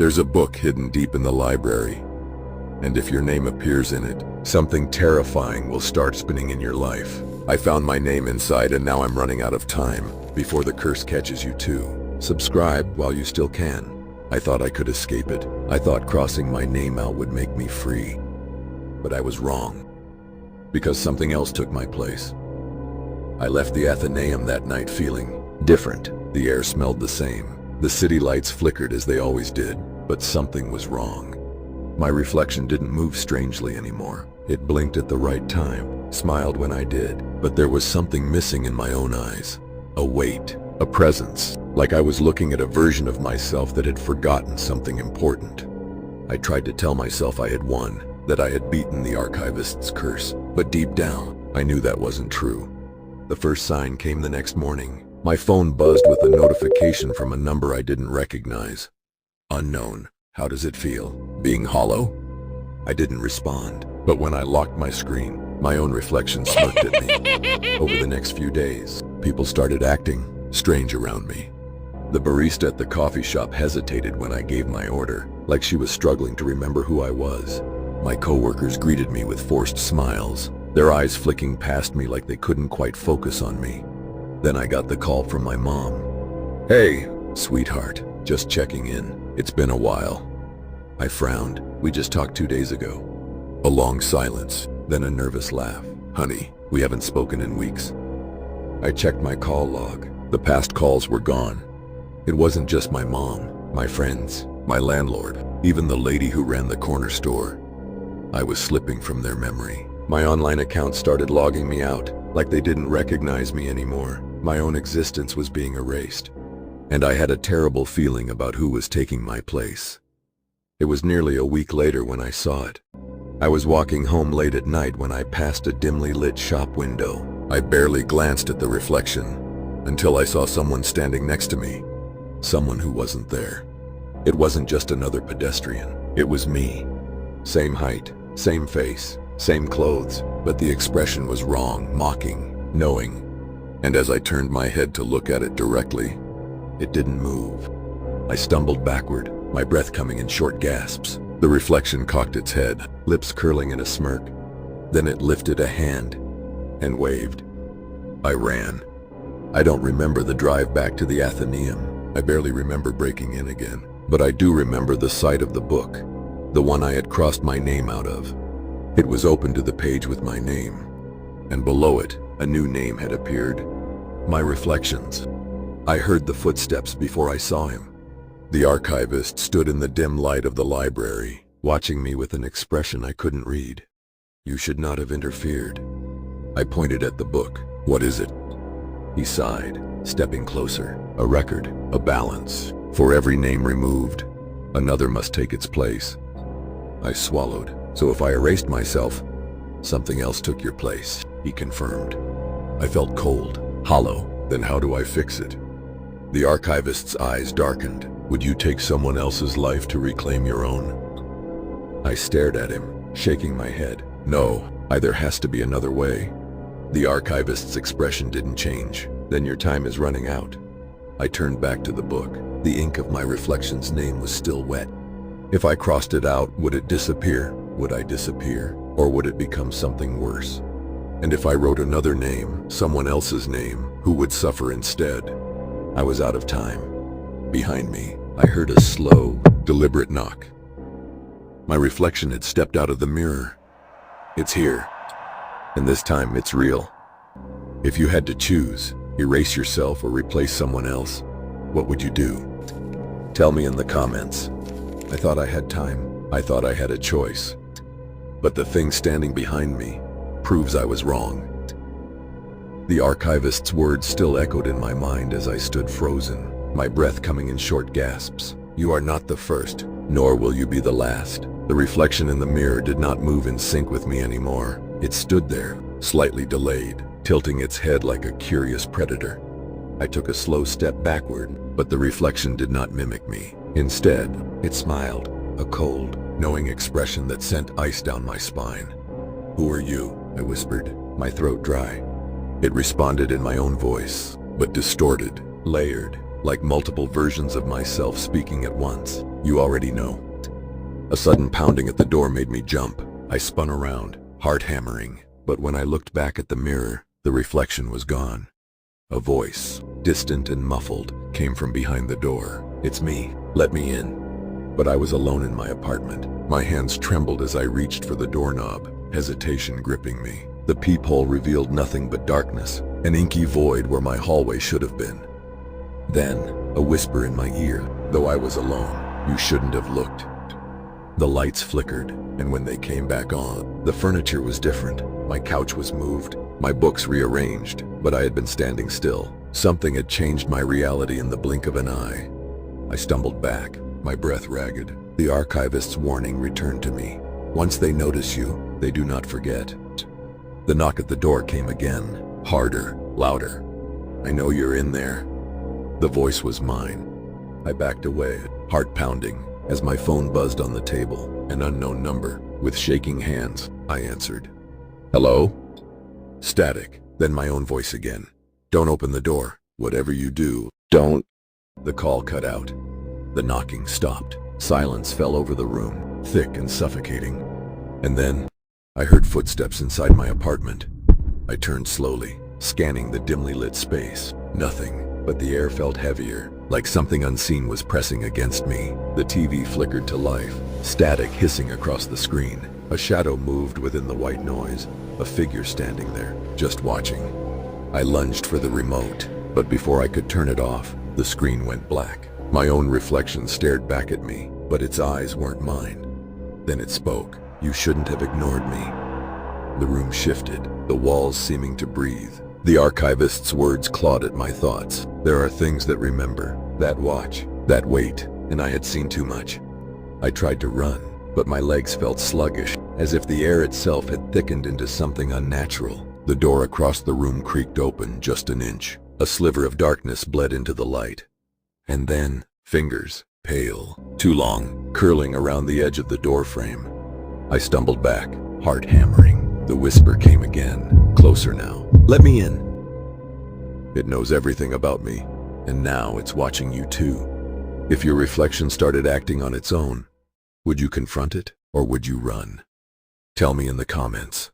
There's a book hidden deep in the library, and if your name appears in it, something terrifying will start spinning in your life. I found my name inside, and now I'm running out of time before the curse catches you too. Subscribe while you still can. I thought I could escape it. I thought crossing my name out would make me free. But I was wrong, because something else took my place. I left the Athenaeum that night feeling different. The air smelled the same. The city lights flickered as they always did, but something was wrong. My reflection didn't move strangely anymore. It blinked at the right time, smiled when I did, but there was something missing in my own eyes. A weight, a presence, like I was looking at a version of myself that had forgotten something important. I tried to tell myself I had won, that I had beaten the archivist's curse, but deep down, I knew that wasn't true. The first sign came the next morning. My phone buzzed with a notification from a number I didn't recognize. Unknown. How does it feel? Being hollow? I didn't respond, but when I locked my screen, my own reflection smirked at me. Over the next few days, people started acting strange around me. The barista at the coffee shop hesitated when I gave my order, like she was struggling to remember who I was. My coworkers greeted me with forced smiles, their eyes flicking past me like they couldn't quite focus on me. Then I got the call from my mom. "Hey, sweetheart, just checking in. It's been a while." I frowned. "We just talked 2 days ago." A long silence, then a nervous laugh. "Honey, we haven't spoken in weeks." I checked my call log. The past calls were gone. It wasn't just my mom, my friends, my landlord, even the lady who ran the corner store. I was slipping from their memory. My online account started logging me out, like they didn't recognize me anymore. My own existence was being erased, and I had a terrible feeling about who was taking my place. It was nearly a week later when I saw it. I was walking home late at night when I passed a dimly lit shop window. I barely glanced at the reflection until I saw someone standing next to me, someone who wasn't there. It wasn't just another pedestrian, it was me. Same height, same face, same clothes, but the expression was wrong, mocking, knowing. And as I turned my head to look at it directly, it didn't move. I stumbled backward, my breath coming in short gasps. The reflection cocked its head, lips curling in a smirk. Then it lifted a hand and waved. I ran. I don't remember the drive back to the Athenaeum. I barely remember breaking in again. But I do remember the sight of the book, the one I had crossed my name out of. It was open to the page with my name, and below it, a new name had appeared. My Reflections. I heard the footsteps before I saw him. The archivist stood in the dim light of the library, watching me with an expression I couldn't read. "You should not have interfered." I pointed at the book. "What is it?" He sighed, stepping closer. "A record, a balance. For every name removed, another must take its place." I swallowed. "So if I erased myself, something else took your place," he confirmed. I felt cold, hollow. Then how do I fix it? The archivist's eyes darkened. "Would you take someone else's life to reclaim your own?" I stared at him, shaking my head. "No, there has to be another way." The archivist's expression didn't change. "Then your time is running out." I turned back to the book. The ink of my reflection's name was still wet. If I crossed it out, would it disappear? Would I disappear? Or would it become something worse? And if I wrote another name, someone else's name, who would suffer instead? I was out of time. Behind me, I heard a slow, deliberate knock. My reflection had stepped out of the mirror. "It's here. And this time it's real." If you had to choose, erase yourself or replace someone else, what would you do? Tell me in the comments. I thought I had time. I thought I had a choice. But the thing standing behind me proves I was wrong. The archivist's words still echoed in my mind as I stood frozen, my breath coming in short gasps. "You are not the first, nor will you be the last." The reflection in the mirror did not move in sync with me anymore. It stood there, slightly delayed, tilting its head like a curious predator. I took a slow step backward, but the reflection did not mimic me. Instead, it smiled, a cold, knowing expression that sent ice down my spine. "Who are you?" I whispered, my throat dry. It responded in my own voice, but distorted, layered, like multiple versions of myself speaking at once. You already know. A sudden pounding at the door made me jump. I spun around, heart hammering, but when I looked back at the mirror, the reflection was gone. A voice, distant and muffled, came from behind the door. "It's me. Let me in." But I was alone in my apartment. My hands trembled as I reached for the doorknob, hesitation gripping me. The peephole revealed nothing but darkness, an inky void where my hallway should have been. Then, a whisper in my ear, though I was alone, "You shouldn't have looked." The lights flickered, and when they came back on, the furniture was different. My couch was moved, my books rearranged, but I had been standing still. Something had changed my reality in the blink of an eye. I stumbled back, my breath ragged. The archivist's warning returned to me. Once they notice you, they do not forget. The knock at the door came again, harder, louder. "I know you're in there." The voice was mine. I backed away, heart pounding, as my phone buzzed on the table. An unknown number. With shaking hands, I answered. "Hello?" Static, then my own voice again. "Don't open the door. Whatever you do, don't." The call cut out. The knocking stopped. Silence fell over the room, thick and suffocating. And then, I heard footsteps inside my apartment. I turned slowly, scanning the dimly lit space. Nothing, but the air felt heavier, like something unseen was pressing against me. The TV flickered to life, static hissing across the screen. A shadow moved within the white noise, a figure standing there, just watching. I lunged for the remote, but before I could turn it off, the screen went black. My own reflection stared back at me, but its eyes weren't mine. Then it spoke. "You shouldn't have ignored me." The room shifted, the walls seeming to breathe. The archivist's words clawed at my thoughts. There are things that remember, that watch, that wait, and I had seen too much. I tried to run, but my legs felt sluggish, as if the air itself had thickened into something unnatural. The door across the room creaked open just an inch. A sliver of darkness bled into the light. And then, fingers, pale, too long, curling around the edge of the doorframe. I stumbled back, heart hammering. The whisper came again, closer now. "Let me in." It knows everything about me, and now it's watching you too. If your reflection started acting on its own, would you confront it, or would you run? Tell me in the comments.